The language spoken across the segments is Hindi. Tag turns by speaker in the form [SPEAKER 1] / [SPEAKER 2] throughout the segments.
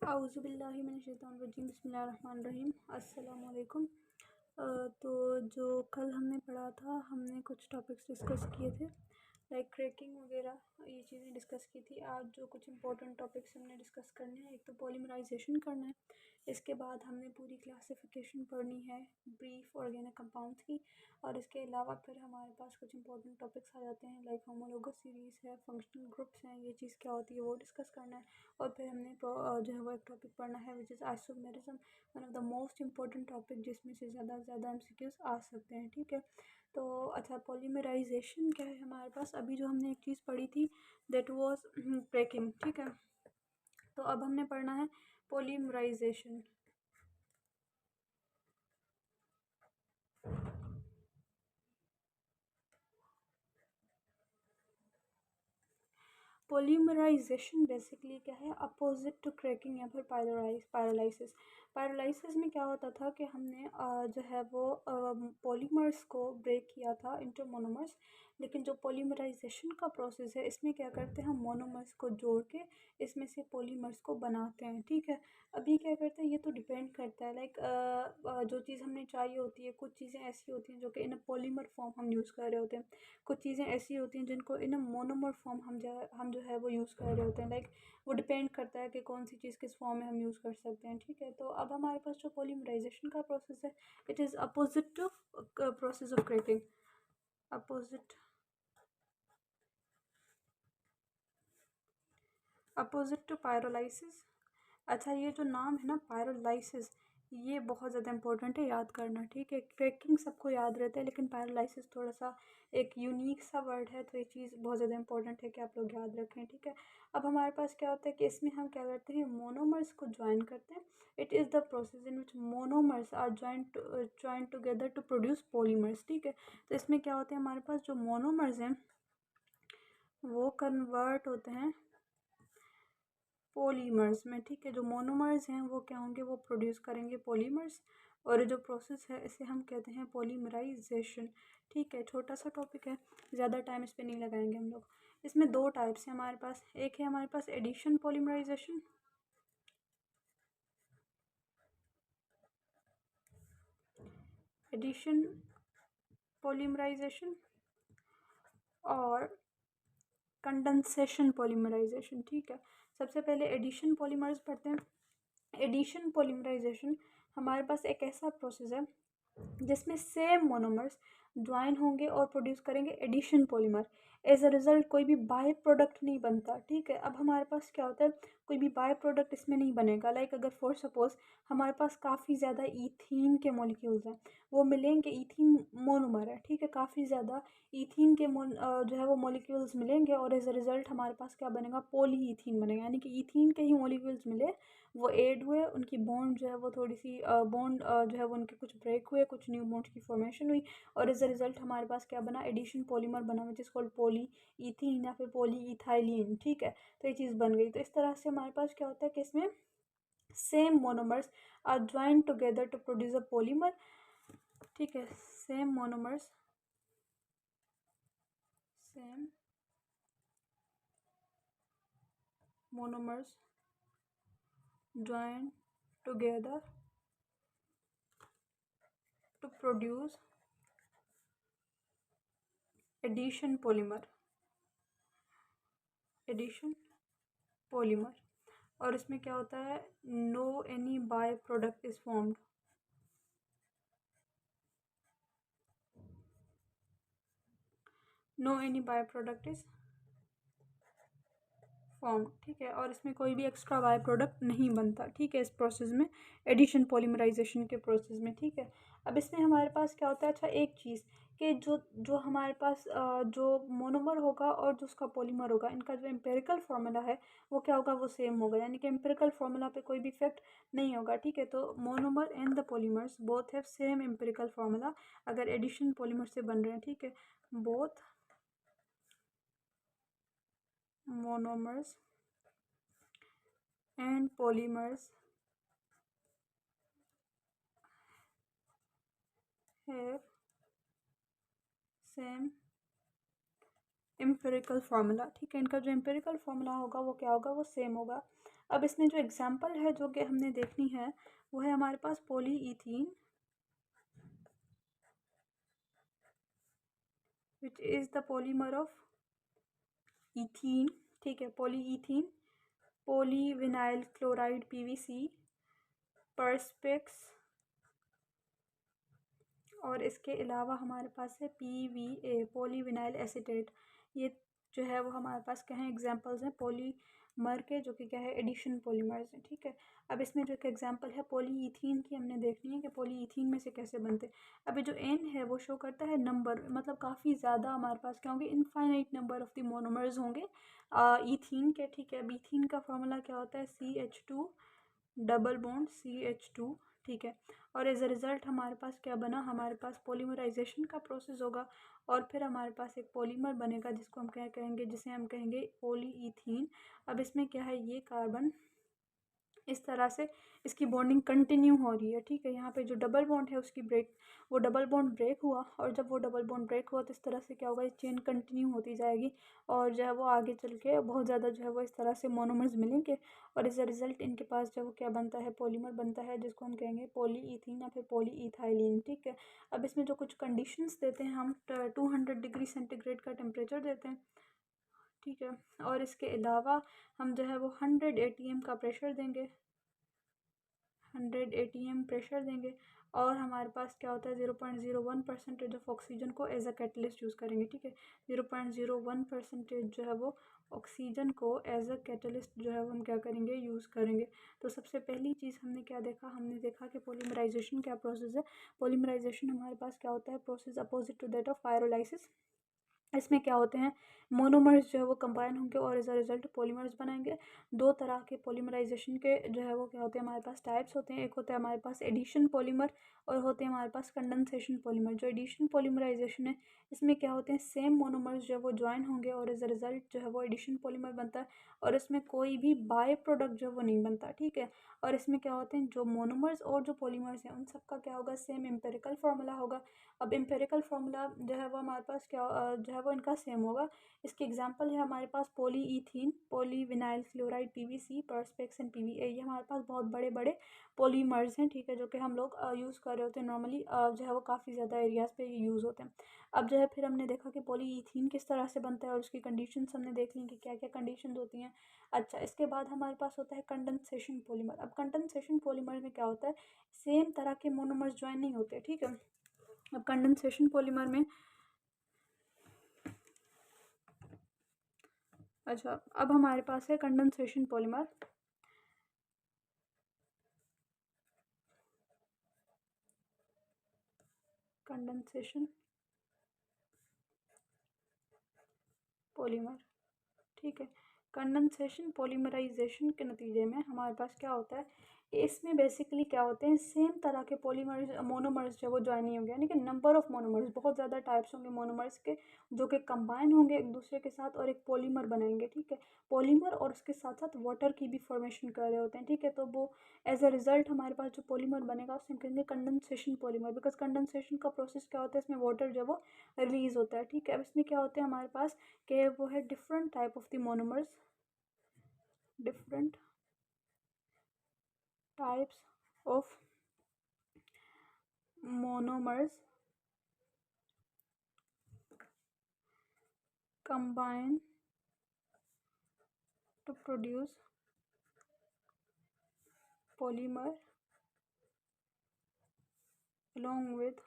[SPEAKER 1] आऊज़ुबिल्लाहिमिनश्शैतानिर्रजीम बिस्मिल्लाहिर्रहमानिर्रहीम अस्सलाम वालेकुम। तो जो कल हमने पढ़ा था, हमने कुछ टॉपिक्स डिस्कस किए थे लाइक क्रैकिंग वगैरह, ये चीज़ें डिस्कस की थी। आज जो कुछ इंपॉर्टेंट टॉपिक्स हमने डिस्कस करने हैं, एक तो पॉलीमराइजेशन करना है, इसके बाद हमने पूरी क्लासिफिकेशन पढ़नी है ब्रीफ ऑर्गेनिक कंपाउंड्स की, और इसके अलावा फिर हमारे पास कुछ इंपॉर्टेंट टॉपिक्स आ जाते हैं लाइक होमोलोगस सीरीज़ है, फंक्शनल ग्रुप्स हैं, ये चीज़ क्या होती है वो डिस्कस करना है। और फिर हमने जो है वो एक टॉपिक पढ़ना है which is isomerism, one of the most important topic जिसमें से ज़्यादा से ज़्यादा एमसीक्यूज आ सकते हैं। ठीक है, तो अच्छा, पॉलीमराइजेशन क्या है हमारे पास? अभी जो हमने एक चीज़ पढ़ी थी दैट वाज ब्रेकिंग। ठीक है, तो अब हमने पढ़ना है पॉलीमराइजेशन। पॉलीमराइजेशन बेसिकली क्या है? अपोजिट टू क्रैकिंग या फिर पायरोलाइसिस। पायरोलाइसिस में क्या होता था कि हमने जो है वो पॉलीमर्स को ब्रेक किया था इंटू मोनोमर्स, लेकिन जो पॉलीमराइजेशन का प्रोसेस है इसमें क्या करते हैं, हम मोनोमर्स को जोड़ के इसमें से पॉलीमर्स को बनाते हैं। ठीक है, अभी क्या करते हैं, ये तो डिपेंड करता है लाइक जो चीज़ हमने चाहिए होती है, कुछ चीज़ें ऐसी होती हैं जो कि इन पॉलीमर फॉर्म हम यूज़ कर रहे होते हैं, कुछ चीज़ें ऐसी होती हैं जिनको इन मोनोमर फॉर्म हम जो है वो यूज़ कर रहे होते हैं। लाइक वो डिपेंड करता है कि कौन सी चीज़ किस फॉर्म में हम यूज़ कर सकते हैं। ठीक है, तो अब हमारे पास जो पॉलीमराइजेशन का प्रोसेस है, it is opposite to process of cracking. Opposite to pyrolysis. अच्छा, ये जो नाम है ना पायरोलाइसिस, ये बहुत ज़्यादा इंपॉर्टेंट है, याद करना। ठीक है, क्रैकिंग सबको याद रहता है लेकिन पायरोलाइसिस थोड़ा सा एक यूनिक सा वर्ड है, तो ये चीज़ बहुत ज़्यादा इंपॉर्टेंट है कि आप लोग याद रखें। ठीक है, अब हमारे पास क्या होता है कि इसमें हम क्या करते हैं, मोनोमर्स को ज्वाइन करते हैं। It is the process in which monomers are join together to produce polymers. ठीक है, तो इसमें क्या होता है, हमारे पास जो मोनोमर्स हैं वो कन्वर्ट होते हैं पॉलीमर्स में। ठीक है, जो मोनोमर्स हैं वो क्या होंगे, वो प्रोड्यूस करेंगे पॉलीमर्स, और जो प्रोसेस है इसे हम कहते हैं पॉलीमराइजेशन। ठीक है, छोटा सा टॉपिक है, ज़्यादा टाइम इस पर नहीं लगाएंगे हम लोग। इसमें दो टाइप्स हैं हमारे पास, एक है हमारे पास एडिशन पॉलीमराइजेशन, एडिशन पॉलीमराइजेशन और कंडेंसेशन पॉलीमराइजेशन। ठीक है, सबसे पहले एडिशन पॉलीमर्स पढ़ते हैं। एडिशन पॉलीमराइजेशन हमारे पास एक ऐसा प्रोसेस है जिसमें सेम मोनोमर्स ज्वाइन होंगे और प्रोड्यूस करेंगे addition polymer. As a result कोई भी बाय प्रोडक्ट नहीं बनता। ठीक है, अब हमारे पास क्या होता है, कोई भी बाय प्रोडक्ट इसमें नहीं बनेगा। लाइक अगर फॉर सपोज हमारे पास काफ़ी ज़्यादा ईथीन के मॉलिक्यूल्स हैं, वो मिलेंगे, ईथीन मोनोमर है। ठीक है, काफ़ी ज़्यादा ईथीन के जो है वो मॉलिक्यूल्स मिलेंगे, और एज अ रिज़ल्ट हमारे पास क्या बनेगा, पॉली ईथीन बनेगा। यानी कि ईथीन के ही मॉलिक्यूल्स मिले, वो ऐड हुए, उनकी बॉन्ड जो है वो थोड़ी सी बॉन्ड जो है वो उनके कुछ ब्रेक हुए, कुछ न्यू बॉन्ड्स की फॉर्मेशन हुई, और एज अ रिजल्ट हमारे पास क्या बना, एडिशन पॉलीमर बना, विच इज़ कॉल्ड पॉली इथीन या फिर पॉली इथाइलिन। ठीक है, तो ये चीज़ बन गई। तो इस तरह से हमारे पास क्या होता है कि इसमें same monomers are join together to produce a polymer. ठीक है, same monomers join together to produce addition polymer। और इसमें क्या होता है, no any by product is formed. No any by product is form. ठीक है, और इसमें कोई भी एक्स्ट्रा बाय प्रोडक्ट नहीं बनता। ठीक है, इस प्रोसेस में, एडिशन पॉलीमराइजेशन के प्रोसेस में। ठीक है, अब इसमें हमारे पास क्या होता है, अच्छा एक चीज़ कि जो जो हमारे पास जो मोनोमर होगा और जो उसका पॉलीमर होगा, इनका जो एम्पेरिकल फार्मूला है वो क्या होगा, वो सेम होगा। यानी कि एम्पेरिकल फार्मूला पे कोई भी इफेक्ट नहीं होगा। ठीक है, तो monomer and the polymers both have same empirical formula अगर एडिशन पॉलीमर से बन रहे हैं। ठीक है, both monomers and polymers have same empirical formula। ठीक है, इनका जो empirical formula होगा वो क्या होगा, वो सेम होगा। अब इसमें जो एग्जाम्पल है जो कि हमने देखनी है वो है हमारे पास polyethene, which is the polymer of ethene, ठीक है, polyethene, polyvinyl chloride PVC, perspex, और इसके अलावा हमारे पास है PVA, पॉलीविनाइल एसीटेट। ये जो है वो हमारे पास क्या है, एग्जांपल्स हैं पॉलीमर के, जो कि क्या है, एडिशन पॉलीमर्स हैं, ठीक है। अब इसमें जो एक एग्जांपल है पॉलीईथीन की, हमने देखनी है कि पॉलीईथीन में से कैसे बनते हैं। अभी जो एन है वो शो करता है नंबर, मतलब काफ़ी ज़्यादा हमारे पास क्या होंगे, infinite number of the monomers होंगे ईथीन के, ठीक है। अब ईथीन का फॉर्मूला क्या होता है, CH2 डबल बॉन्ड CH2, ठीक है। और एज अ रिज़ल्ट हमारे पास क्या बना, हमारे पास पॉलीमराइजेशन का प्रोसेस होगा और फिर हमारे पास एक पॉलीमर बनेगा जिसको हम क्या कहेंगे, जिसे हम कहेंगे पॉलीईथीन। अब इसमें क्या है, ये कार्बन इस तरह से इसकी बॉन्डिंग कंटिन्यू हो रही है, ठीक है। यहाँ पे जो डबल बॉन्ड है उसकी वो डबल बॉन्ड ब्रेक हुआ, और जब वो डबल बॉन्ड ब्रेक हुआ तो इस तरह से क्या होगा, ये चेन कंटिन्यू होती जाएगी और जो है वो आगे चल के बहुत ज़्यादा जो है वो इस तरह से मोनोमर्स मिलेंगे और एज अ रिज़ल्ट इनके पास जो वो क्या बनता है, पॉलीमर बनता है जिसको हम कहेंगे पॉलीईथीन या फिर पॉलीईथाइलिन, ठीक है। अब इसमें जो कुछ कंडीशंस देते हैं हम, 200 डिग्री सेंटीग्रेड का टेम्परेचर देते हैं, ठीक है। और इसके अलावा हम जो है वो 100 ATM का प्रेशर देंगे, 100 ATM प्रेशर देंगे, और हमारे पास क्या होता है 0.01% ऑफ ऑक्सीजन को एज अ कैटलिस्ट यूज़ करेंगे, ठीक है। 0.01% जो है वो ऑक्सीजन को एज अ कैटलिस्ट जो है वो हम क्या करेंगे, यूज़ करेंगे। तो सबसे पहली चीज़ हमने क्या देखा, हमने देखा कि पॉलीमराइजेशन क्या प्रोसेस है। पॉलीमराइजेशन हमारे पास क्या होता है, process opposite to that of pyrolysis. इसमें क्या होते हैं, मोनोमर्स जो है वो कंबाइन होंगे और एज अ रिजल्ट पॉलीमर्स बनाएंगे। दो तरह के पॉलीमराइजेशन के जो है वो क्या होते हैं, हमारे पास टाइप्स होते हैं। एक होता है हमारे पास एडिशन पॉलीमर और होते हैं हमारे पास कंडेंसेशन पॉलीमर। जो एडिशन पॉलीमराइजेशन है इसमें क्या होते हैं, सेम मोनोमर्स जो है वो ज्वाइन होंगे और एज अ रिजल्ट जो है वो एडिशन पॉलीमर बनता है और इसमें कोई भी बाय प्रोडक्ट जो है वो नहीं बनता, ठीक है। और इसमें क्या होते हैं, जो मोनोमर्स और जो पॉलीमर्स हैं उन सबका क्या होगा, सेम एम्पेरिकल फार्मूला होगा। अब एम्पेरिकल फार्मूला जो है वो हमारे पास क्या जो है वो इनका सेम होगा। इसके एग्जांपल है हमारे पास polyethene, polyvinyl chloride PVC, perspex and PVA। ये हमारे पास बहुत बड़े बड़े पॉलीमर्स हैं, ठीक है, जो कि हम लोग यूज़ कर रहे होते हैं नॉर्मली, जो है वो काफ़ी ज़्यादा एरियाज़ पे यूज़ होते हैं। अब जो है फिर हमने देखा कि पॉलीईथीन किस तरह से बनता है और उसकी कंडीशंस हमने देख ली कि क्या क्या कंडीशंस होती हैं। अच्छा, इसके बाद हमारे पास होता है कंडेंसेशन पॉलीमर। अब कंडेंसेशन पॉलीमर में क्या होता है, सेम तरह के मोनोमर्स ज्वाइन नहीं होते, ठीक है। अब कंडेंसेशन पॉलीमर में, अच्छा, अब हमारे पास है कंडेंसेशन पॉलीमर। कंडेंसेशन पॉलीमर, ठीक है। कंडेंसेशन पॉलीमराइजेशन के नतीजे में हमारे पास क्या होता है, इसमें बेसिकली क्या होते हैं, सेम तरह के पॉलीमर्स मोनोमर्स जो वो ज्वाइन नहीं होंगे, यानी कि नंबर ऑफ मोनोमर्स, बहुत ज़्यादा टाइप्स होंगे मोनोमर्स के जो कि कंबाइन होंगे एक दूसरे के साथ और एक पॉलीमर बनाएंगे, ठीक है। पॉलीमर और उसके साथ साथ वाटर की भी फॉर्मेशन कर रहे होते हैं, ठीक है। तो वो एज अ रिजल्ट हमारे पास जो पॉलीमर बनेगा उसे हम कहेंगे कंडेंसेशन पॉलीमर, बिकॉज कंडेंसेशन का प्रोसेस क्या होता है, इसमें वाटर जो वो रिलीज होता है, ठीक है। अब इसमें क्या होते हैं हमारे पास कि वो है different type of the monomers, different types of monomers combine to produce polymer along with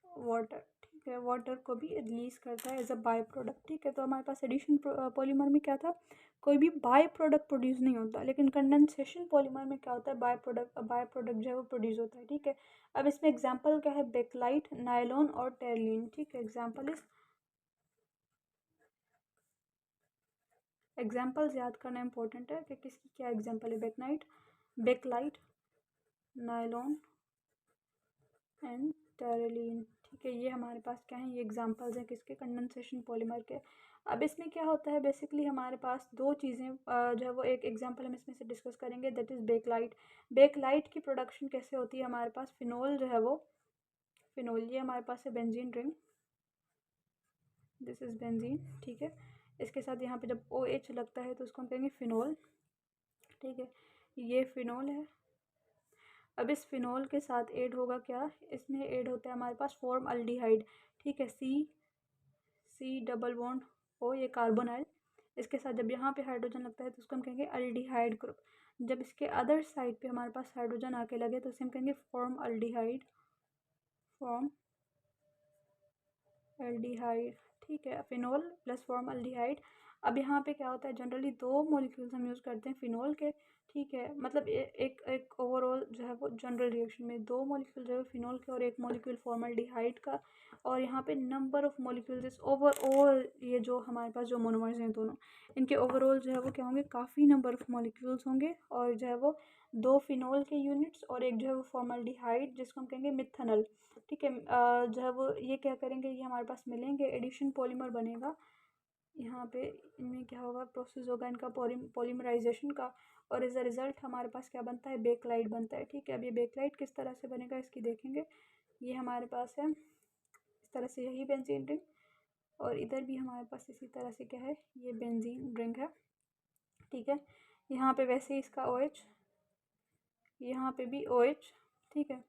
[SPEAKER 1] water, ठीक है। वाटर को भी रिलीज करता है एज अ बाय प्रोडक्ट, ठीक है। तो हमारे पास एडिशन पॉलीमर में क्या था, कोई भी बाय प्रोडक्ट प्रोड्यूस नहीं होता, लेकिन कंडेंसेशन पॉलीमर में क्या होता है, बाय प्रोडक्ट जो है वो प्रोड्यूस होता है, ठीक है। अब इसमें एग्जांपल क्या है, बेकलाइट, नायलॉन और टेरलिन, ठीक है। एग्जाम्पल्स याद करना इंपॉर्टेंट है कि किसकी क्या एग्जाम्पल है, बेकलाइट, नायलॉन एंड टेरेलिन, ठीक है। ये हमारे पास क्या है, ये एग्जांपल्स हैं किसके, कंडेंसेशन पॉलीमर के। अब इसमें क्या होता है, बेसिकली हमारे पास दो चीज़ें जो है वो, एक एग्जांपल हम इसमें से डिस्कस करेंगे, दैट इज़ बेकलाइट। बेकलाइट की प्रोडक्शन कैसे होती है, हमारे पास फिनोल जो है वो, फिनोल, ये हमारे पास है benzene ring, this is benzene, ठीक है। इसके साथ यहाँ पे जब OH लगता है तो उसको हम कहेंगे फिनोल, ठीक है। ये फिनोल है। अब इस फिनोल के साथ ऐड होगा क्या, इसमें ऐड होता है हमारे पास फॉर्मल्डिहाइड, ठीक है। सी डबल बॉन्ड O, ये कार्बोनाइल। इसके साथ जब यहाँ पे हाइड्रोजन लगता है तो उसको हम कहेंगे अल्डिहाइड ग्रुप। जब इसके अदर साइड पे हमारे पास हाइड्रोजन आके लगे तो उसे हम कहेंगे फॉर्मल्डिहाइड, ठीक है। Phenol plus formaldehyde. अब यहाँ पे क्या होता है, जनरली 2 मॉलिक्यूल्स हम यूज़ करते हैं फिनोल के, ठीक है। मतलब एक ओवरऑल जो है वो जनरल रिएक्शन में 2 मॉलिक्यूल जो है फिनोल के और 1 मॉलिक्यूल फॉर्मल्डिहाइड का। और यहाँ पे नंबर ऑफ़ मॉलिक्यूल्स इस ओवरऑल, ये जो हमारे पास जो मोनोमर्स हैं दोनों, इनके ओवरऑल जो है वो क्या होंगे, काफ़ी नंबर ऑफ़ मॉलिक्यूल्स होंगे। और जो है वो 2 फिनोल के यूनिट्स और एक जो है वो फॉर्मल्डिहाइड जिसको हम कहेंगे मिथनल, ठीक है। जो है वो ये क्या करेंगे, ये हमारे पास मिलेंगे, एडिशन पॉलीमर बनेगा। यहाँ पे इनमें क्या होगा, प्रोसेस होगा इनका पॉलीमराइजेशन का, और एज अ रिज़ल्ट हमारे पास क्या बनता है, बेकलाइट बनता है, ठीक है। अब ये बेकलाइट किस तरह से बनेगा इसकी देखेंगे। ये हमारे पास है इस तरह से, यही बेंजीन रिंग, और इधर भी हमारे पास इसी तरह से क्या है, ये बेंजीन रिंग है, ठीक है। यहाँ पे वैसे ही इसका OH, यहाँ पे भी OH, ठीक है।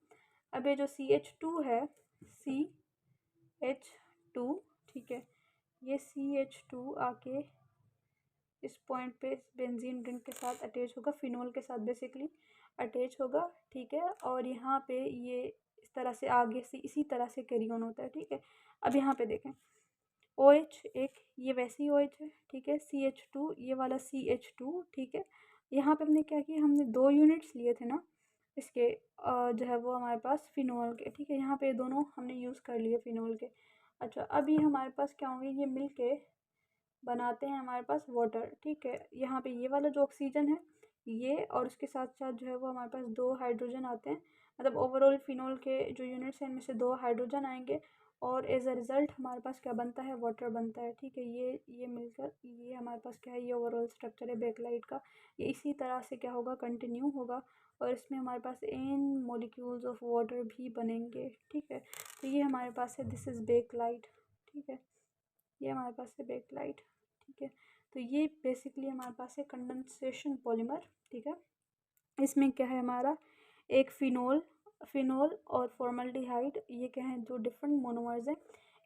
[SPEAKER 1] अब ये जो CH2 है, CH2, ठीक है, ये CH2 आके इस पॉइंट पे इस बेंजीन रिंग के साथ अटैच होगा, फिनोल के साथ बेसिकली अटैच होगा, ठीक है। और यहाँ पे ये इस तरह से आगे से इसी तरह से कैरी ऑन होता है, ठीक है। अब यहाँ पे देखें, OH एक, ये वैसे ही OH है, ठीक है। CH2, ये वाला CH2, ठीक है। यहाँ पे हमने क्या किया, हमने 2 यूनिट्स लिए थे ना इसके, जो है वो हमारे पास फिनोल के, ठीक है। यहाँ पे दोनों हमने यूज़ कर लिए फिनोल के। अच्छा, अब ये हमारे पास क्या होंगे, ये मिल के बनाते हैं हमारे पास वाटर, ठीक है। यहाँ पे ये वाला जो ऑक्सीजन है ये, और उसके साथ साथ जो है वो हमारे पास 2 हाइड्रोजन आते हैं, मतलब ओवरऑल फिनोल के जो यूनिट्स हैं इनमें से 2 हाइड्रोजन आएंगे, और एज अ रिज़ल्ट हमारे पास क्या बनता है, वाटर बनता है, ठीक है। ये मिलकर ये हमारे पास क्या है, ये ओवरऑल स्ट्रक्चर है बेकलाइट का। ये इसी तरह से क्या होगा, कंटिन्यू होगा, और इसमें हमारे पास n मॉलिक्यूल्स ऑफ वाटर भी बनेंगे, ठीक है। तो ये हमारे पास है, दिस इज़ बेकलाइट, ठीक है। ये हमारे पास है बेकलाइट, ठीक है। तो ये बेसिकली हमारे पास है कंडेंसेशन पॉलीमर, ठीक है। इसमें क्या है हमारा, एक फिनोल और फॉर्मल्डिहाइड, ये क्या है, जो डिफरेंट मोनोमर्स हैं,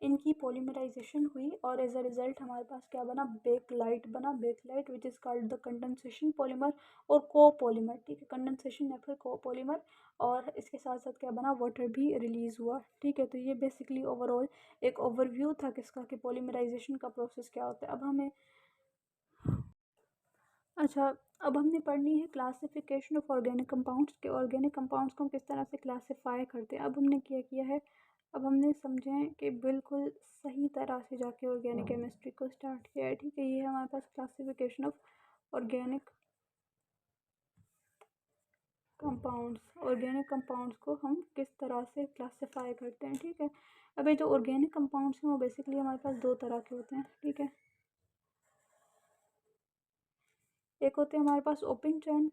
[SPEAKER 1] इनकी पॉलीमराइजेशन हुई, और एज अ रिज़ल्ट हमारे पास क्या बना, बेकलाइट बना, Bakelite which is called the condensation polymer और कोपॉलीमर, ठीक है। कंडेंसेशन या फिर कोपॉलीमर, और इसके साथ साथ क्या बना, वाटर भी रिलीज़ हुआ, ठीक है। तो ये बेसिकली ओवरऑल एक ओवरव्यू था किसका, कि पॉलीमराइजेशन का प्रोसेस क्या होता है। अब हमें, अच्छा, अब हमने पढ़नी है क्लासिफिकेशन ऑफ ऑर्गेनिक कंपाउंड्स, के ऑर्गेनिक कंपाउंड्स को हम किस तरह से क्लासीफाई करते हैं। अब हमने क्या किया है, अब हमने समझें कि बिल्कुल सही तरह से जाके ऑर्गेनिक केमिस्ट्री को स्टार्ट किया है, ठीक है। ये हमारे पास classification of organic organic compounds को हम किस तरह से क्लासीफाई करते हैं, ठीक है। अब ये जो ऑर्गेनिक कंपाउंड्स हैं वो बेसिकली हमारे पास 2 तरह के होते हैं, ठीक है। एक होते हैं हमारे पास ओपन चेन,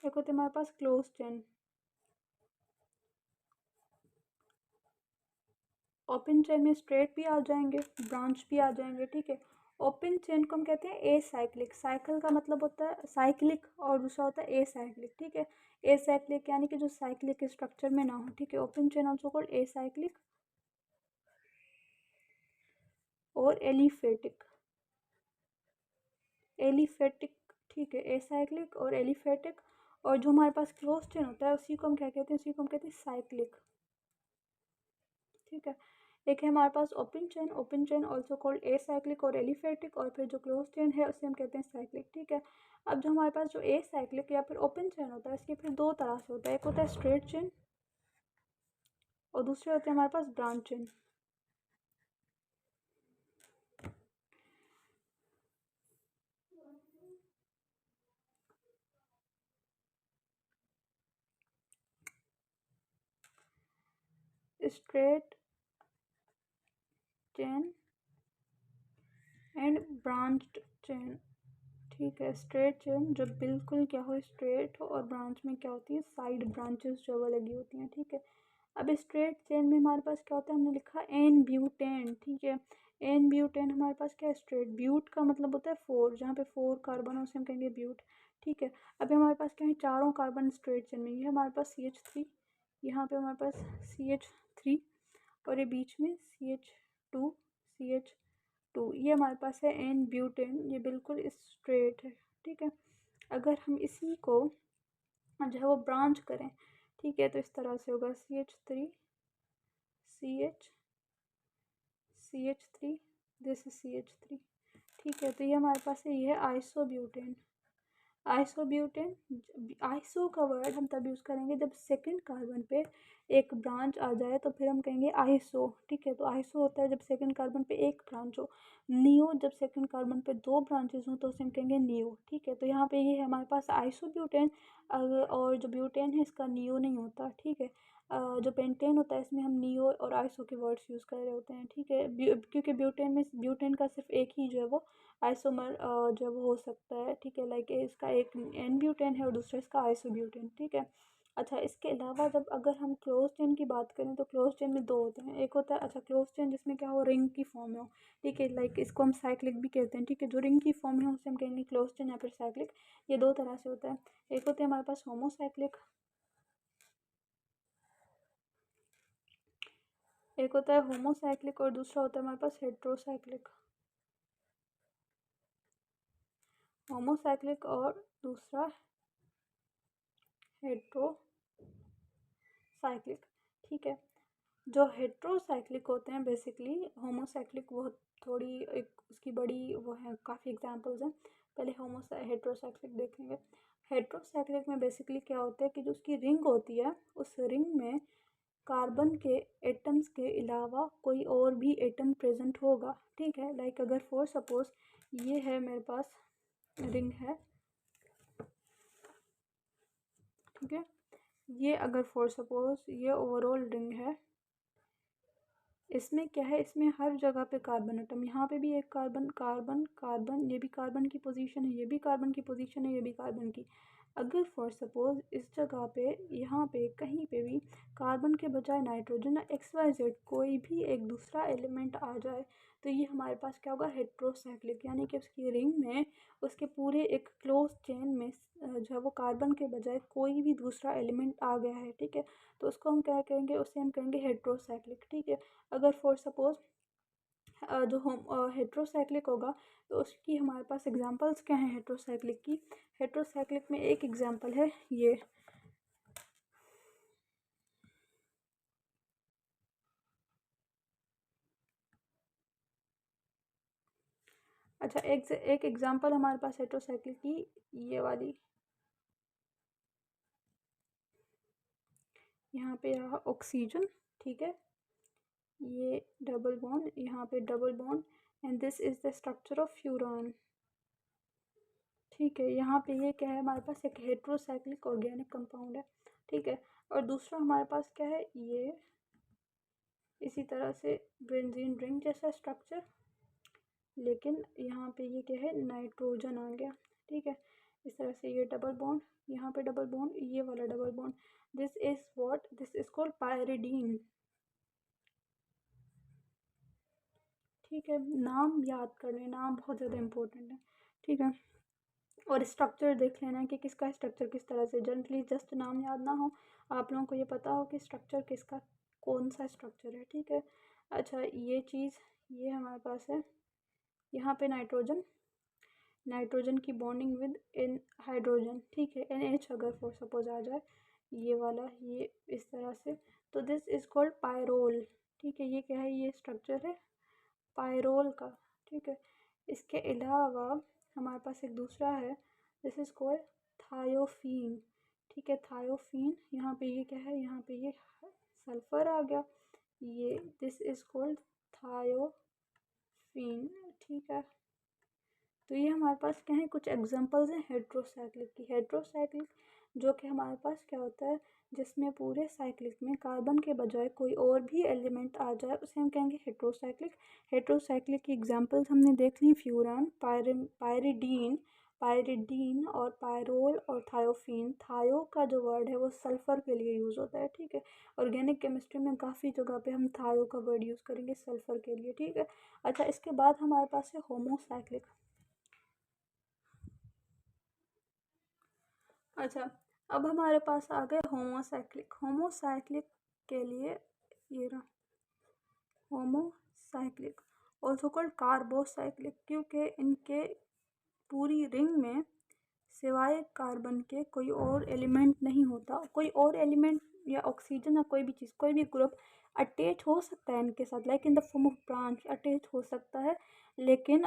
[SPEAKER 1] एक होते हैं हमारे पास क्लोज चेन। ओपन चेन में स्ट्रेट भी आ जाएंगे, ब्रांच भी आ जाएंगे, ठीक है। ओपन चेन को हम कहते हैं ए साइक्लिक, साइकिल का मतलब होता है साइक्लिक, और दूसरा होता है ए साइक्लिक, ठीक है। ए साइक्लिक यानी कि जो साइक्लिक स्ट्रक्चर में ना हो, ठीक है। Open chain also called acyclic और एलिफेटिक, ठीक है, ए साइक्लिक और एलिफेटिक। और जो हमारे पास क्लोज चेन होता है उसी को हम क्या कहते हैं, उसी को हम कहते हैं साइक्लिक, ठीक है। एक है हमारे पास open chain also called acyclic और एलिफेटिक, और फिर जो क्लोज चेन है उसे हम कहते हैं साइक्लिक, ठीक है। अब जो हमारे पास जो ए साइक्लिक या फिर ओपन चेन होता है इसके फिर 2 तरह से होता है, एक होता है स्ट्रेट चेन और दूसरे होते हैं हमारे पास branch chain. Straight chain and branched chain, ठीक है। स्ट्रेट चेन जो बिल्कुल क्या हो, स्ट्रेट हो, और ब्रांच में क्या होती है, साइड ब्रांचेस जो वो लगी होती हैं, ठीक है। अब स्ट्रेट चेन में हमारे पास क्या होता है, हमने लिखा एन ब्यूटेन, ठीक है। एन ब्यूटेन हमारे पास क्या है, स्ट्रेट। ब्यूट का मतलब होता है 4, जहाँ पे 4 कार्बन हो उसे हम कहेंगे ब्यूट, ठीक है। अभी हमारे पास क्या है, चारों कार्बन स्ट्रेट चेन में, ये हमारे पास CH3, यहाँ पे हमारे पास CH3 और ये बीच में CH2 CH2, ये हमारे पास है एन ब्यूटेन, ये बिल्कुल स्ट्रेट है, ठीक है। अगर हम इसी को जो है वो ब्रांच करें, ठीक है, तो इस तरह से होगा CH3 CH3, this is CH3, ठीक है। तो ये हमारे पास है, ये है आइसोब्यूटेन। आइसोब्यूटेन, आइसो का वर्ड हम तब यूज़ करेंगे जब सेकंड कार्बन पे एक ब्रांच आ जाए, तो फिर हम कहेंगे आइसो, ठीक है। तो आइसो होता है जब सेकंड कार्बन पे एक ब्रांच हो। नियो जब सेकंड कार्बन पे 2 ब्रांचेस हों तो उसे हम कहेंगे नियो, ठीक है। तो यहाँ पे ये है हमारे पास आइसोब्यूटेन, और जो ब्यूटेन है इसका नियो नहीं होता, ठीक है। जो पेंटेन होता है इसमें हम नियो और आइसो के वर्ड्स यूज़ कर रहे होते हैं, ठीक है। क्योंकि ब्यूटेन का सिर्फ एक ही जो है वो आइसोमर जो है वो हो सकता है, ठीक है। लाइक इसका एक एन ब्यूटेन है और दूसरा इसका आइसोब्यूटेन, ठीक है। अच्छा, इसके अलावा जब अगर हम क्लोज चेन की बात करें तो क्लोज चेन में 2 होते हैं। एक होता है अच्छा क्लोज चेन जिसमें क्या हो, रिंग की फॉर्म में हो, ठीक है। लाइक इसको हम साइक्लिक भी कहते हैं, ठीक है। जो रिंग की फॉर्म में हो उसे हम कहेंगे क्लोज चेन या फिर साइक्लिक। ये 2 तरह से होता है। एक होता है हमारे पास होमोसाइक्लिक, एक होता है होमोसाइक्लिक और दूसरा होता है हमारे पास हेट्रोसाइक्लिक। होमोसाइक्लिक और दूसरा हेट्रोसाइक्लिक, ठीक है। जो हेट्रोसाइक्लिक होते हैं बेसिकली, होमोसाइक्लिक वो थोड़ी एक उसकी बड़ी वो है, काफ़ी एग्जांपल्स हैं। पहले हेट्रोसाइक्लिक देखेंगे। हेट्रोसाइक्लिक में बेसिकली क्या होता है कि जो उसकी रिंग होती है उस रिंग में कार्बन के एटम्स के अलावा कोई और भी एटम प्रेजेंट होगा, ठीक है। लाइक अगर फॉर सपोज ये है मेरे पास रिंग है, ठीक है। ये अगर फॉर सपोज ये ओवरऑल रिंग है, इसमें क्या है, इसमें हर जगह पे कार्बन एटम, यहाँ पे भी एक कार्बन कार्बन कार्बन, ये भी कार्बन की पोजीशन है, ये भी कार्बन की पोजीशन है, ये भी कार्बन की। अगर फॉर सपोज इस जगह पे यहाँ पे कहीं पे भी कार्बन के बजाय नाइट्रोजन या XYZ कोई भी एक दूसरा एलिमेंट आ जाए, तो ये हमारे पास क्या होगा, हेट्रोसाइक्लिक। यानी कि उसकी रिंग में उसके पूरे एक क्लोज चेन में जो है वो कार्बन के बजाय कोई भी दूसरा एलिमेंट आ गया है, ठीक है। तो उसको हम क्या कहेंगे, उसे हम कहेंगे हेट्रोसाइक्लिक, ठीक है। अगर फॉर सपोज जो होम हेट्रोसाइक्लिक होगा तो उसकी हमारे पास एग्जांपल्स क्या हैं हेट्रोसाइक्लिक की। हेट्रोसाइक्लिक में एक एग्जांपल है ये, अच्छा एक एग्जांपल हमारे पास हेट्रोसाइक्लिक की, ये वाली, यहाँ पे रहा ऑक्सीजन, ठीक है। ये डबल बॉन्ड, यहाँ पे double bond, and this is the structure of furan, ठीक है। यहाँ पे ये क्या है, हमारे पास एक हेट्रोसाइक्लिक ऑर्गेनिक कंपाउंड है, ठीक है। और दूसरा हमारे पास क्या है, ये इसी तरह से बेंजीन रिंग जैसा स्ट्रक्चर, लेकिन यहाँ पे ये क्या है, नाइट्रोजन आ गया, ठीक है। इस तरह से ये डबल बॉन्ड, यहाँ पे डबल बॉन्ड, ये वाला double bond, this is what, this is called pyridine, ठीक है। नाम याद कर लें, नाम बहुत ज़्यादा इंपॉर्टेंट है, ठीक है। और स्ट्रक्चर देख लेना है कि किसका स्ट्रक्चर किस तरह से, जनरली जस्ट नाम याद ना हो, आप लोगों को ये पता हो कि स्ट्रक्चर किसका कौन सा स्ट्रक्चर है, ठीक है। अच्छा ये चीज़, ये हमारे पास है, यहाँ पे नाइट्रोजन, नाइट्रोजन की बॉन्डिंग विद इन हाइड्रोजन, ठीक है। NH अगर फॉर सपोज आ जाए, ये वाला, ये इस तरह से, तो दिस इज कॉल्ड पायरोल, ठीक है। ये क्या है, ये स्ट्रक्चर है पायरोल का, ठीक है। इसके अलावा हमारे पास एक दूसरा है, दिस इज कॉल्ड थायोफीन, ठीक है। थायोफीन, यहाँ पे ये क्या है, यहाँ पे ये सल्फर आ गया, ये दिस इज कॉल्ड थायोफीन, ठीक है। तो ये हमारे पास क्या है, कुछ एग्जांपल्स हैं हेट्रोसाइक्लिक की। हेट्रोसाइक्लिक जो कि हमारे पास क्या होता है, जिसमें पूरे साइक्लिक में कार्बन के बजाय कोई और भी एलिमेंट आ जाए, उसे हम कहेंगे हेट्रोसाइक्लिक। हेट्रोसाइक्लिक की एग्जांपल्स हमने देख ली, फ्यूरान, पायरिडीन पायरिडीन और पायरोल और थायोफीन। थायो का जो वर्ड है वो सल्फ़र के लिए यूज़ होता है, ठीक है। ऑर्गेनिक केमिस्ट्री में काफ़ी जगह पे हम थायो का वर्ड यूज़ करेंगे सल्फ़र के लिए, ठीक है। अच्छा, इसके बाद हमारे पास है होमोसाइक्लिक। अच्छा, अब हमारे पास आ गए होमोसाइक्लिक। होमोसाइक्लिक के लिए ये रहा होमोसाइक्लिक, ऑल्सो कॉल्ड कार्बोसाइक्लिक, क्योंकि इनके पूरी रिंग में सिवाय कार्बन के कोई और एलिमेंट नहीं होता। कोई और एलिमेंट या ऑक्सीजन या कोई भी चीज़, कोई भी ग्रुप अटैच हो सकता है इनके साथ, like in the form of branch attach हो सकता है, लेकिन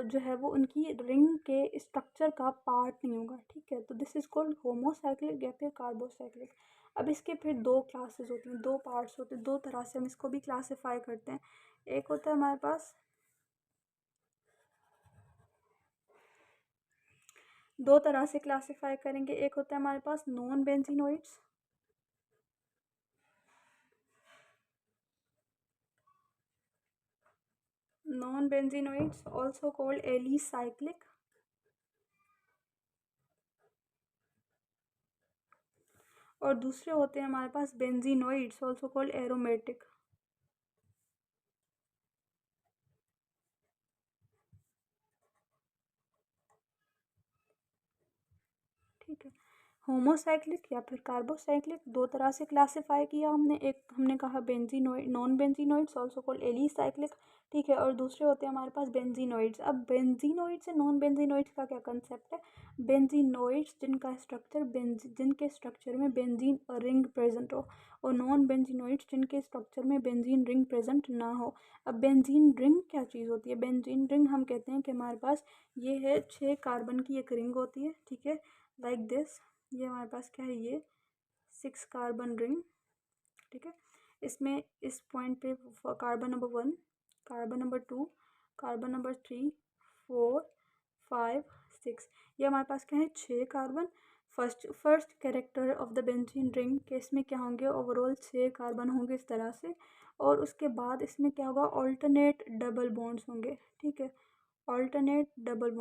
[SPEAKER 1] जो है वो उनकी रिंग के स्ट्रक्चर का पार्ट नहीं होगा, ठीक है। तो दिस इज कॉल्ड होमोसाइक्लिक या फिर कार्बोसाइक्लिक। अब इसके फिर दो क्लासेस होती हैं, दो पार्ट्स होते हैं, दो तरह से हम इसको भी क्लासीफाई करते हैं। एक होता है हमारे पास, दो तरह से क्लासीफाई करेंगे। एक होता है हमारे पास non बेंजीनोइड्स, non-benzenoids also called alicyclic, और दूसरे होते हैं हमारे पास बेंजीनोइड्स also called aromatic। ठीक है, होमोसाइक्लिक या फिर कार्बोसाइक्लिक दो तरह से क्लासीफाई किया हमने। एक हमने कहा benzenoid, non benzenoids also called alicyclic, ठीक है। और दूसरे होते हैं हमारे पास बेंजीनोइड्स। अब बेंजीनोइड से नॉन बेंजीनोइड्स का क्या कंसेप्ट है? बेंजीनोइड्स जिनके स्ट्रक्चर में बेंजीन रिंग प्रेजेंट हो, और नॉन बेंजीनोइड्स जिनके स्ट्रक्चर में बेंजीन रिंग प्रेजेंट ना हो। अब बेंजीन रिंग क्या चीज़ होती है? बेंजीन रिंग हम कहते हैं कि हमारे पास ये है 6 कार्बन की एक रिंग होती है, ठीक है, लाइक दिस। ये हमारे पास क्या है? ये 6 कार्बन रिंग, ठीक है। इसमें इस पॉइंट पे carbon number 1, carbon number 2, carbon number 3, 4, 5, 6, ये हमारे पास क्या है? 6 carbon. First character of the benzene ring के इसमें क्या होंगे? ओवरऑल 6 कार्बन होंगे इस तरह से, और उसके बाद इसमें क्या होगा? ऑल्टरनेट डबल बॉन्ड्स होंगे, ठीक है। ऑल्टरनेट डबल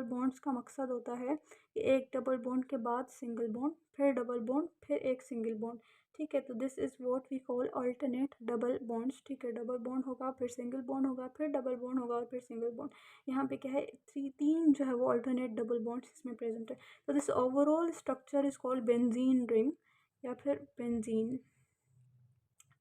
[SPEAKER 1] बॉन्ड्स का मकसद होता है कि एक डबल बॉन्ड के बाद सिंगल बॉन्ड, फिर डबल बॉन्ड, फिर एक सिंगल बॉन्ड, ठीक है। तो this is what we call alternate double bonds, ठीक है। डबल बॉन्ड होगा, फिर सिंगल बॉन्ड होगा, फिर डबल बॉन्ड होगा, और फिर सिंगल बॉन्ड। यहाँ पे क्या है? तीन जो है वो ऑल्टरनेट डबल बॉन्ड्स इसमें प्रेजेंट है। तो this overall structure is called benzene ring या फिर बेंजीन,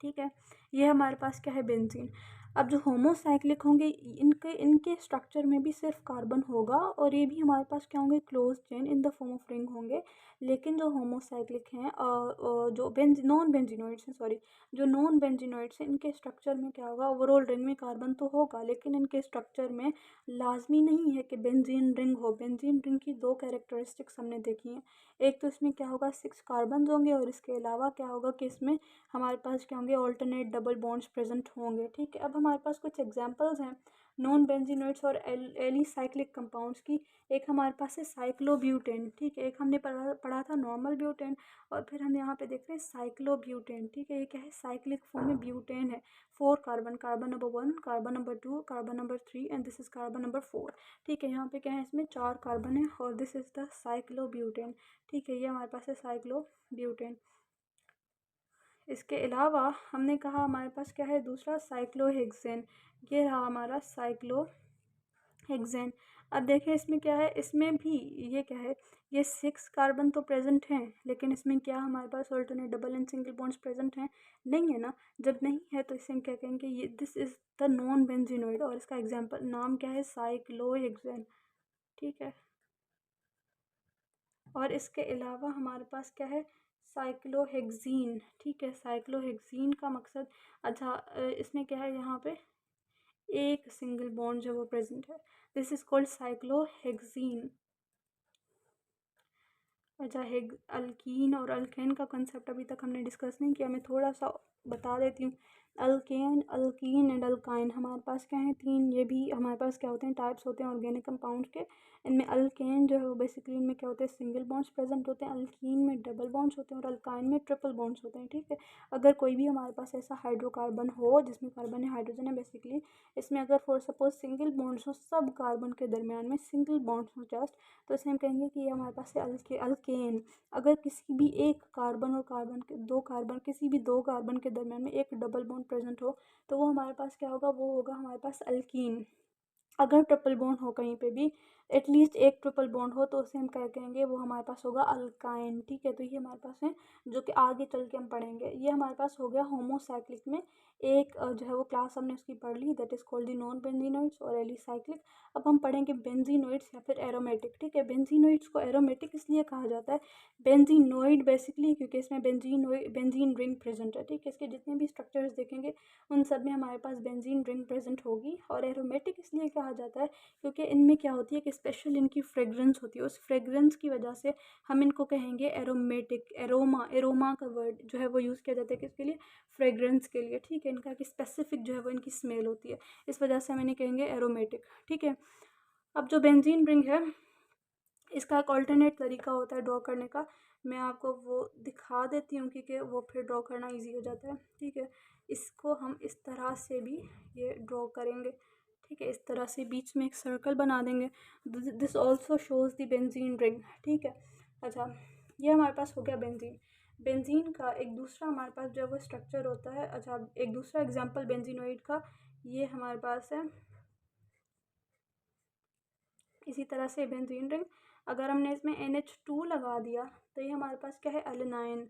[SPEAKER 1] ठीक है। ये हमारे पास क्या है? बेंजीन। अब जो होमोसाइक्लिक होंगे इनके इनके स्ट्रक्चर में भी सिर्फ कार्बन होगा, और ये भी हमारे पास क्या होंगे? Close chain in the form of ring होंगे। लेकिन जो होमोसाइक्लिक हैं जो नॉन बेंजीनोइड्स हैं, सॉरी, जो नॉन बेंजीनोइड्स हैं, इनके स्ट्रक्चर में क्या होगा? ओवरऑल रिंग में कार्बन तो होगा, लेकिन इनके स्ट्रक्चर में लाजमी नहीं है कि बेंजीन रिंग हो। बेंजीन रिंग की दो कैरेक्टरिस्टिक्स हमने देखी हैं। एक तो इसमें क्या होगा? 6 कार्बन होंगे, और इसके अलावा क्या होगा कि इसमें हमारे पास क्या होंगे? ऑल्टरनेट डबल बॉन्ड्स प्रेजेंट होंगे, ठीक है। अब हमारे पास कुछ एग्जांपल्स हैं नॉन बेंजीनोइड्स और एलिसाइक्लिक कंपाउंड्स की। एक हमारे पास है साइक्लोब्यूटेन, ठीक है। एक हमने पढ़ा था नॉर्मल ब्यूटेन, और फिर हम यहाँ पे देख रहे हैं साइक्लोब्यूटेन, ठीक है। ये क्या है? साइक्लिक फॉर्म में ब्यूटेन है। 4 carbon, carbon number 1, carbon number 2, carbon number 3, and this is carbon number 4, ठीक है। यहाँ पे क्या है? इसमें 4 कार्बन है, और दिस इज द साइक्लोब्यूटेन, ठीक है। ये हमारे पास है साइक्लोब्यूटेन। इसके अलावा हमने कहा हमारे पास क्या है? दूसरा साइक्लोहेक्सेन। ये रहा हमारा साइक्लोहेक्सेन। अब देखें इसमें क्या है? इसमें भी ये क्या है? ये 6 कार्बन तो प्रेजेंट हैं, लेकिन इसमें क्या हमारे पास alternate double and single bonds present हैं? नहीं है ना। जब नहीं है तो इसे हम क्या कहेंगे? ये this is the non benzenoid, और इसका एग्जाम्पल नाम क्या है? साइक्लोहेक्सेन, ठीक है। और इसके अलावा हमारे पास क्या है? साइक्लोहेक्सीन, ठीक है। साइक्लोहेक्सीन का मकसद, अच्छा, इसमें क्या है? यहाँ पे एक सिंगल बॉन्ड जो वो प्रेजेंट है, दिस इज कॉल्ड साइक्लोहेक्सीन। अच्छा, अल्कीन और अल्केन का कंसेप्ट अभी तक हमने डिस्कस नहीं किया, मैं थोड़ा सा बता देती हूँ। अल्केन, अल्कीन एंड अल्काइन हमारे पास क्या है, तीन। ये भी हमारे पास क्या होते हैं, टाइप्स होते हैं ऑर्गेनिक कंपाउंड के। इनमें अल्केन जो है वो बेसिकली इनमें क्या होते हैं, सिंगल बॉन्ड्स प्रेजेंट होते हैं। अल्कीन में डबल बॉन्ड्स होते हैं और अल्काइन में ट्रिपल बॉन्ड्स होते हैं। ठीक है, अगर कोई भी हमारे पास ऐसा हाइड्रोकार्बन हो जिसमें कार्बन या हाइड्रोजन है बेसिकली, इसमें अगर फॉर सपोज सिंगल बॉन्ड्स हो, सब कार्बन के दरमियान में सिंगल बॉन्ड्स हो जस्ट, तो इसे हम कहेंगे कि ये हमारे पास है अल्केन। अगर किसी भी एक कार्बन और कार्बन के दो कार्बन, किसी भी दो कार्बन के दरमियान में एक डबल बॉन्ड प्रेजेंट हो, तो वो हमारे पास क्या होगा, वो होगा हमारे पास अल्कीन। अगर ट्रिपल बॉन्ड हो कहीं पे भी, एटलीस्ट एक ट्रिपल बॉन्ड हो, तो उसे हम क्या कहेंगे, वो हमारे पास होगा अल्काइन। ठीक है, तो ये हमारे पास है जो कि आगे चल के हम पढ़ेंगे। ये हमारे पास हो गया होमोसाइक्लिक में एक जो है वो क्लास हमने उसकी पढ़ ली, that is called the non benzenoids और एलिसाइक्लिक। अब हम पढ़ेंगे बेंजीनोइड्स या फिर एरोमेटिक। ठीक है, बेंजीनोइड्स को एरोमेटिक इसलिए कहा जाता है, बेंजीनोइड बेसिकली क्योंकि इसमें बेंजीन रिंग प्रेजेंट है। ठीक है, इसके जितने भी स्ट्रक्चर्स देखेंगे उन सब में हमारे पास बेंजीन रिंग प्रेजेंट होगी। और एरोमेटिक इसलिए कहा जाता है क्योंकि इनमें क्या होती है कि स्पेशल इनकी फ्रेग्रेंस होती है, उस फ्रेग्रेंस की वजह से हम इनको कहेंगे एरोमेटिक। एरोमा, एरोमा का वर्ड जो है वो यूज़ किया जाता है किसके लिए, फ्रेग्रेंस के लिए। ठीक है, इनका कि स्पेसिफिक जो है वो इनकी स्मेल होती है, इस वजह से हम इन्हें कहेंगे एरोमेटिक। ठीक है, अब जो बेंजीन रिंग है, इसका एक ऑल्टरनेट तरीका होता है ड्रॉ करने का, मैं आपको वो दिखा देती हूँ क्योंकि वो फिर ड्रॉ करना इजी हो जाता है। ठीक है, इसको हम इस तरह से भी ये ड्रॉ करेंगे। ठीक है, इस तरह से बीच में एक सर्कल बना देंगे। This also shows the benzene ring. ठीक है, अच्छा, ये हमारे पास हो गया बेंजीन। बेंजीन का एक दूसरा हमारे पास जो है वो स्ट्रक्चर होता है। अच्छा, एक दूसरा एग्जाम्पल बेंजीनोइड का ये हमारे पास है, इसी तरह से बेंजीन रिंग। अगर हमने इसमें NH2 लगा दिया तो ये हमारे पास क्या है, एलेनाइन,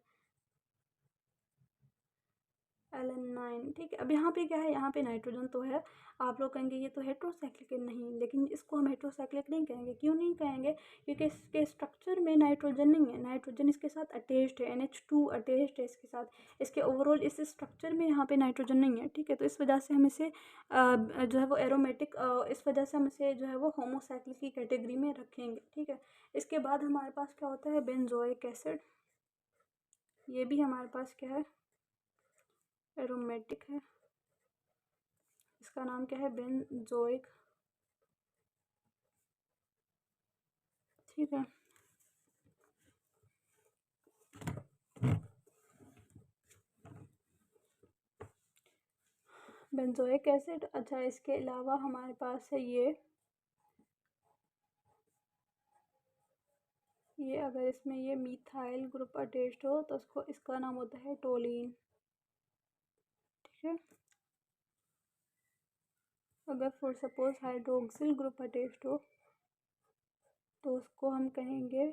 [SPEAKER 1] एलेनाइन। ठीक है, अब यहाँ पे क्या है, यहाँ पे नाइट्रोजन तो है। आप लोग कहेंगे ये तो हेट्रोसाइक्लिक है, नहीं, लेकिन इसको हम हेट्रोसाइक्लिक नहीं कहेंगे। क्यों नहीं कहेंगे, क्योंकि इसके स्ट्रक्चर में नाइट्रोजन नहीं है, नाइट्रोजन इसके साथ अटैच्ड है, NH2 अटैच्ड है इसके साथ। इसके ओवरऑल इस स्ट्रक्चर में यहाँ पे नाइट्रोजन नहीं है। ठीक है, तो इस वजह से हम इसे जो है वो एरोमेटिक, इस वजह से हम इसे जो है वो होमोसाइक्लिक की कैटेगरी में रखेंगे। ठीक है, इसके बाद हमारे पास क्या होता है, बेंजोइक एसिड। ये भी हमारे पास क्या है, एरोमेटिक है। इसका नाम क्या है, बेंजोइक। ठीक है, बेंजोइक एसिड। अच्छा, इसके अलावा हमारे पास है ये अगर इसमें ये मिथाइल ग्रुप अटैच्ड हो तो उसको, इसका नाम होता है टोलिन। ठीक है, अगर for suppose hydroxyl group attached हो तो उसको हम कहेंगे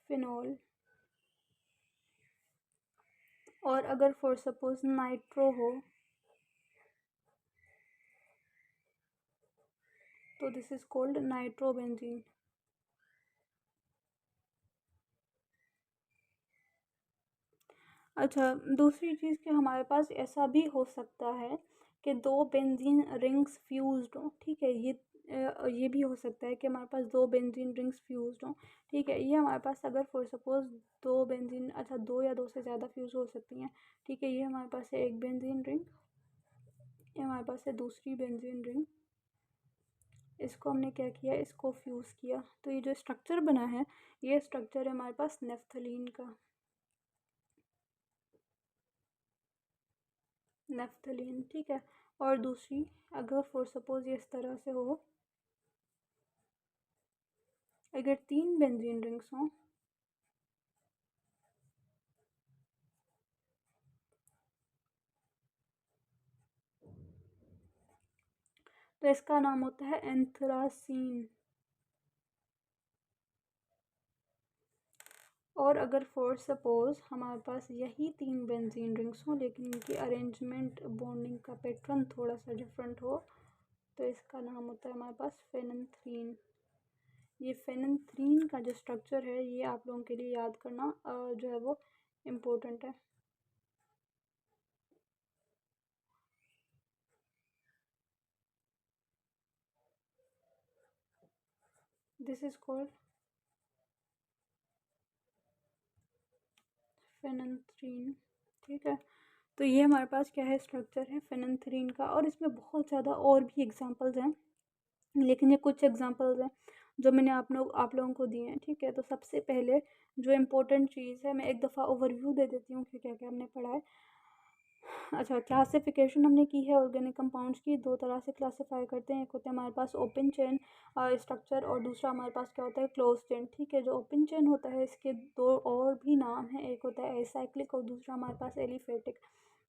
[SPEAKER 1] फिनोल। और अगर फॉर सपोज नाइट्रो हो तो दिस इज कॉल्ड नाइट्रोबेंजीन। अच्छा, दूसरी चीज़ कि हमारे पास ऐसा भी हो सकता है कि दो बेंजीन रिंग्स फ्यूज्ड हों। ठीक है, ये भी हो सकता है कि हमारे पास दो बेंजीन रिंग्स फ्यूज्ड हों। ठीक है, ये हमारे पास अगर फॉर सपोज दो बेंजीन, अच्छा, दो या दो से ज़्यादा फ्यूज़ हो सकती हैं। ठीक है, ये हमारे पास है एक बेंजीन रिंग, ये हमारे पास है दूसरी बेंजीन रिंग। इसको हमने क्या किया, इसको फ्यूज़ किया, तो ये जो स्ट्रक्चर बना है, ये स्ट्रक्चर है हमारे पास नेफ्थलीन का, नेफ्थलीन। ठीक है, और दूसरी अगर फॉर सपोज ये इस तरह से हो, अगर तीन बेंजीन रिंग्स हों तो इसका नाम होता है एंथ्रासीन। और अगर फॉर सपोज हमारे पास यही तीन बेंजीन रिंग्स हों लेकिन इनकी अरेंजमेंट, बॉन्डिंग का पैटर्न थोड़ा सा डिफरेंट हो, तो इसका नाम होता है हमारे पास फेनेंथ्रीन। ये फेनेंथ्रीन का जो स्ट्रक्चर है ये आप लोगों के लिए याद करना जो है वो इम्पोर्टेंट है। This is called phenanthrene. ठीक है, तो ये हमारे पास क्या है, स्ट्रक्चर है फेनेंथ्रीन का। और इसमें बहुत ज़्यादा और भी एग्जांपल्स हैं, लेकिन ये कुछ एग्जांपल्स हैं जो मैंने आप लोगों को दिए हैं, ठीक है। तो सबसे पहले जो इम्पोर्टेंट चीज़ है, मैं एक दफ़ा ओवरव्यू दे देती हूँ कि क्या क्या हमने पढ़ा है। अच्छा, क्लासिफिकेशन हमने की है ऑर्गेनिक कंपाउंड्स की। दो तरह से क्लासीफाई करते हैं, एक होता है हमारे पास ओपन चेन स्ट्रक्चर, और दूसरा हमारे पास क्या होता है, क्लोज चेन, ठीक है। जो ओपन चेन होता है इसके दो और भी नाम हैं, एक होता है एसाइक्लिक और दूसरा हमारे पास एलिफेटिक।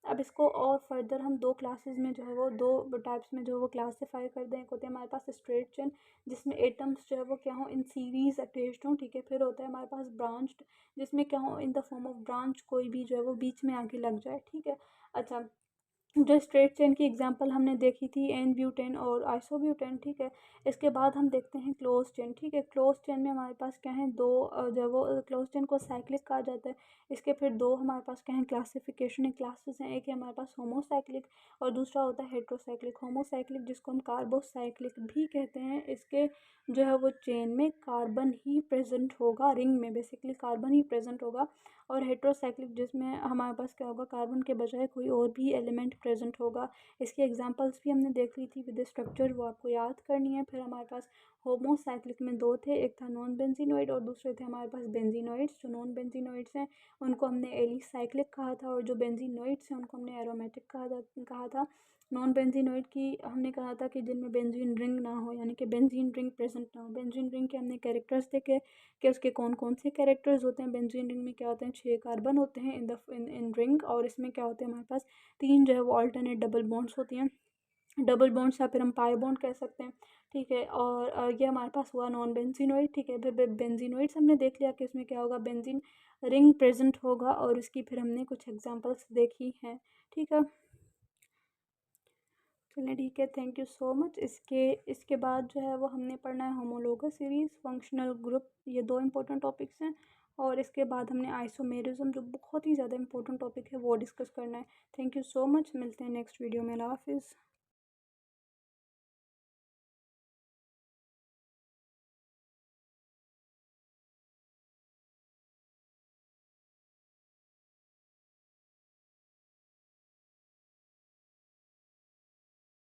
[SPEAKER 1] अब इसको और फर्दर हम दो क्लासेस में जो है वो, दो टाइप्स में जो है वो क्लासीफाई कर दें। एक होते हैं हमारे पास स्ट्रेट चेन, जिसमें एटम्स जो है वो क्या हो, इन सीरीज अटैच्ड हों, ठीक है। फिर होता है हमारे पास ब्रांच्ड, जिसमें क्या हो, in the form of branch, कोई भी जो है वो बीच में आके लग जाए, ठीक है। अच्छा, जो स्ट्रेट चेन की एग्जांपल हमने देखी थी एन ब्यूटेन और आइसोब्यूटेन, ठीक है। इसके बाद हम देखते हैं क्लोज चेन, ठीक है। क्लोज चेन में हमारे पास क्या है, दो जो वो क्लोज चेन को साइक्लिक कहा जाता है। इसके फिर दो हमारे पास क्या है, क्लासिफिकेशन है, क्लासेस हैं। एक है हमारे पास होमोसाइक्लिक और दूसरा होता है हेट्रोसाइक्लिक। होमोसाइक्लिक जिसको हम कार्बोसाइक्लिक भी कहते हैं, इसके जो है वो चेन में कार्बन ही प्रेजेंट होगा, रिंग में बेसिकली कार्बन ही प्रेजेंट होगा। और हेट्रोसाइक्लिक जिसमें हमारे पास क्या होगा, कार्बन के बजाय कोई और भी एलिमेंट प्रेजेंट होगा। इसकी एग्जांपल्स भी हमने देख ली थी विद स्ट्रक्चर, वो आपको याद करनी है। फिर हमारे पास होमोसाइक्लिक में दो थे, एक था नॉन बेंजीनोइड और दूसरे थे हमारे पास बेंजीनोइड्स। जो नॉन बेंजीनोइड्स हैं उनको हमने एलिसाइक्लिक कहा था, और जो बेंजीनोइड्स हैं उनको हमने एरोमेटिक कहा था। नॉन बेंजीनोइड की हमने कहा था कि जिनमें बेंजीन रिंग ना हो, यानी कि बेंजीन रिंग प्रेजेंट ना हो। बेंजीन रिंग के हमने कैरेक्टर्स देखे कि उसके कौन कौन से कैरेक्टर्स होते हैं। बेंजीन रिंग में क्या होते हैं, 6 कार्बन होते हैं इन रिंग, और इसमें क्या होते हैं हमारे पास 3 जो है वो अल्टरनेट डबल बॉन्ड्स होती हैं। डबल बॉन्ड्स या फिर हम पाई बॉन्ड कह सकते हैं, ठीक है। और ये हमारे पास हुआ नॉन बेंजीनोइड, ठीक है। फिर बेंजीनोइड्स हमने देख लिया कि इसमें क्या होगा, बेंजीन रिंग प्रेजेंट होगा, और इसकी फिर हमने कुछ एग्जांपल्स देखी हैं, ठीक है। चलिए ठीक है, थैंक यू सो मच। इसके बाद जो है वो हमने पढ़ना है होमोलोगस सीरीज़, फंक्शनल ग्रुप, ये दो इंपॉर्टेंट टॉपिक्स हैं। और इसके बाद हमने आइसोमेरिज्म, जो बहुत ही ज़्यादा इंपॉर्टेंट टॉपिक है, वो डिस्कस करना है। थैंक यू सो मच, मिलते हैं नेक्स्ट वीडियो में। अल्लाह हाफिज़।